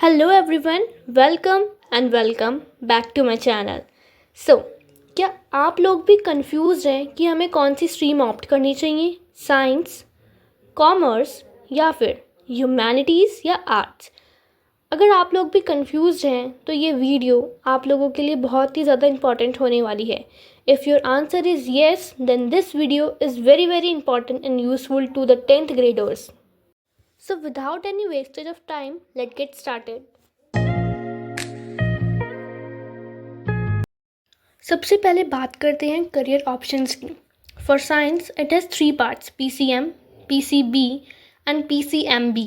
Hello everyone, welcome back to my channel. So क्या आप लोग भी कंफ्यूज हैं कि हमें कौन सी स्ट्रीम ऑप्ट करनी चाहिए, साइंस, कॉमर्स या फिर ह्यूमैनिटीज़ या आर्ट्स? अगर आप लोग भी कंफ्यूज हैं तो ये वीडियो आप लोगों के लिए बहुत ही ज़्यादा इंपॉर्टेंट होने वाली है। If your answer is yes, then this video is very very important and useful to the 10th graders. So without any wastage of time, let's get started. सबसे पहले बात करते हैं करियर ऑप्शंस की। For science it has 3 parts: PCM, PCB and PCMB।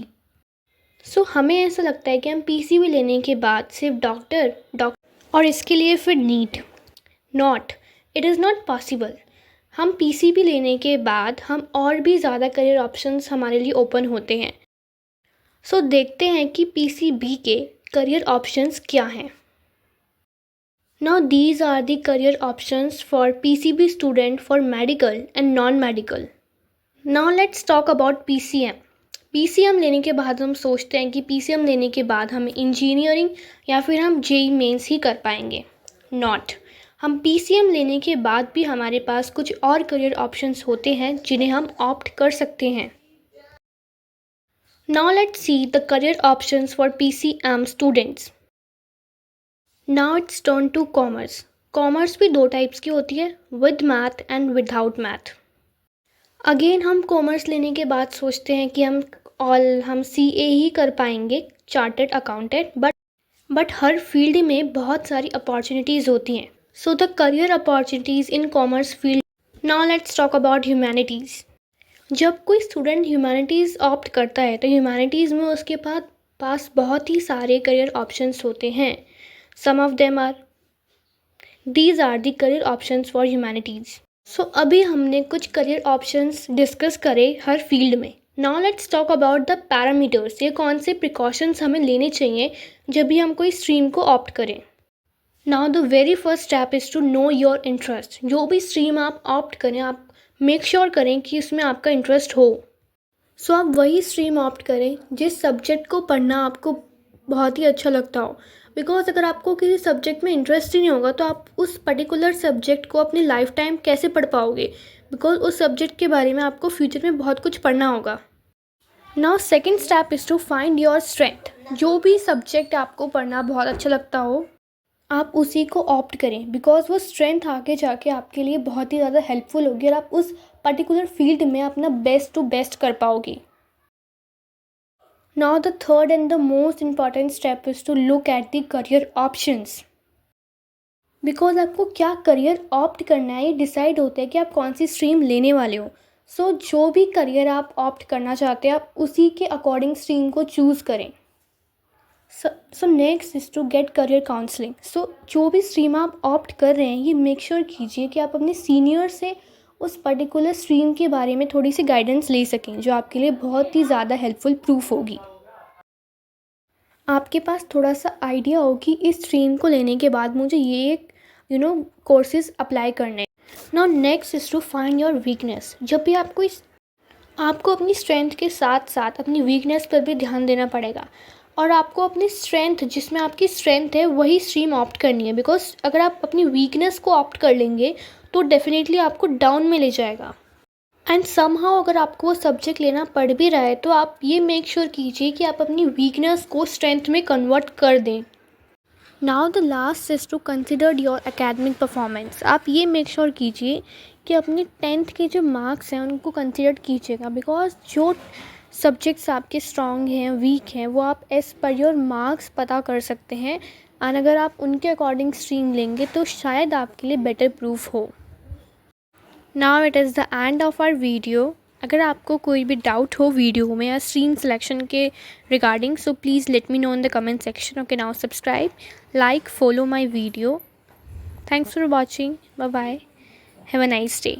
सो हमें ऐसा लगता है कि हम PCB लेने के बाद सिर्फ डॉक्टर और इसके लिए फिर NEET. Not, it is not possible. हम PCB लेने के बाद हम और भी ज़्यादा करियर ऑप्शंस हमारे लिए ओपन होते हैं। सो देखते हैं कि PCB के करियर ऑप्शंस क्या हैं। Now these are the career options for PCB student for medical and non-medical. Now let's talk about PCM. PCM लेने के बाद हम सोचते हैं कि PCM लेने के बाद हमें इंजीनियरिंग या फिर हम JEE मेंस ही कर पाएंगे। नॉट, हम PCM लेने के बाद भी हमारे पास कुछ और करियर ऑप्शंस होते हैं जिन्हें हम ऑप्ट कर सकते हैं। Now let's see the career options for PCM students. Now it's turn to commerce. Commerce भी 2 टाइप्स की होती है, with math and without math. Again हम कॉमर्स लेने के बाद सोचते हैं कि हम CA ही कर पाएंगे, chartered accountant, but her field में बहुत सारी अपॉर्चुनिटीज़ होती हैं। So the career opportunities in commerce field. Now let's talk about humanities. जब कोई स्टूडेंट ह्यूमैनिटीज़ ऑप्ट करता है तो ह्यूमैनिटीज़ में उसके पास बहुत ही सारे करियर ऑप्शंस होते हैं। Some of them are, these are the career options for humanities. So अभी हमने कुछ करियर ऑप्शंस डिस्कस करे हर फील्ड में। Now let's talk about the parameters. ये कौन से प्रिकॉशंस हमें लेने चाहिए जब भी हम कोई स्ट्रीम को ऑप्ट करें। Now the very first step is to know your interest. जो भी स्ट्रीम आप ऑप्ट करें, आप मेक श्योर करें कि इसमें आपका इंटरेस्ट हो। सो आप वही स्ट्रीम ऑप्ट करें जिस सब्जेक्ट को पढ़ना आपको बहुत ही अच्छा लगता हो। बिकॉज अगर आपको किसी सब्जेक्ट में इंटरेस्ट ही नहीं होगा तो आप उस पर्टिकुलर सब्जेक्ट को अपनी लाइफ टाइम कैसे पढ़ पाओगे, बिकॉज उस सब्जेक्ट के बारे में आपको फ्यूचर में बहुत कुछ पढ़ना होगा। Now second step is to find your strength. जो भी सब्जेक्ट आपको पढ़ना बहुत अच्छा लगता हो आप उसी को ऑप्ट करें, बिकॉज वो स्ट्रेंथ आगे जाके आपके लिए बहुत ही ज़्यादा हेल्पफुल होगी और आप उस पर्टिकुलर फील्ड में अपना बेस्ट टू बेस्ट कर पाओगे। Now the third and the most important step is to look at the career options. Because आपको क्या करियर ऑप्ट करना है ये डिसाइड होता है कि आप कौन सी स्ट्रीम लेने वाले हो। सो जो भी करियर आप ऑप्ट करना चाहते हैं आप उसी के अकॉर्डिंग स्ट्रीम को चूज़ करें। So next is to get career counselling. So जो भी स्ट्रीम आप ऑप्ट कर रहे हैं ये मेक श्योर कीजिए कि आप अपने सीनियर से उस पर्टिकुलर स्ट्रीम के बारे में थोड़ी सी गाइडेंस ले सकें, जो आपके लिए बहुत ही ज़्यादा हेल्पफुल प्रूफ होगी। आपके पास थोड़ा सा आइडिया हो कि इस स्ट्रीम को लेने के बाद मुझे ये कोर्सेज अप्लाई करने। Now next is to find your weakness. जब भी आपको अपनी स्ट्रेंथ के साथ साथ अपनी वीकनेस पर भी ध्यान देना पड़ेगा और आपको अपनी स्ट्रेंथ, जिसमें आपकी स्ट्रेंथ है वही स्ट्रीम ऑप्ट करनी है। बिकॉज अगर आप अपनी वीकनेस को ऑप्ट कर लेंगे तो डेफिनेटली आपको डाउन में ले जाएगा। एंड समहाउ अगर आपको वो सब्जेक्ट लेना पड़ भी रहा है तो आप ये मेक श्योर कीजिए कि आप अपनी वीकनेस को स्ट्रेंथ में कन्वर्ट कर दें। Now the last is to consider your academic performance. आप ये मेक श्योर कीजिए कि अपने 10th के जो मार्क्स हैं उनको कंसिडर कीजिएगा, बिकॉज जो सब्जेक्ट्स आपके स्ट्रॉन्ग हैं, वीक हैं, वो आप एज़ पर योर मार्क्स पता कर सकते हैं। एंड अगर आप उनके अकॉर्डिंग स्ट्रीम लेंगे तो शायद आपके लिए बेटर प्रूफ हो। Now it is the end of our video. अगर आपको कोई भी डाउट हो वीडियो में या स्ट्रीम सिलेक्शन के regarding, so please let me know in the comment section. Okay, now subscribe, like, follow my video. Thanks for watching. Bye bye, have a nice day.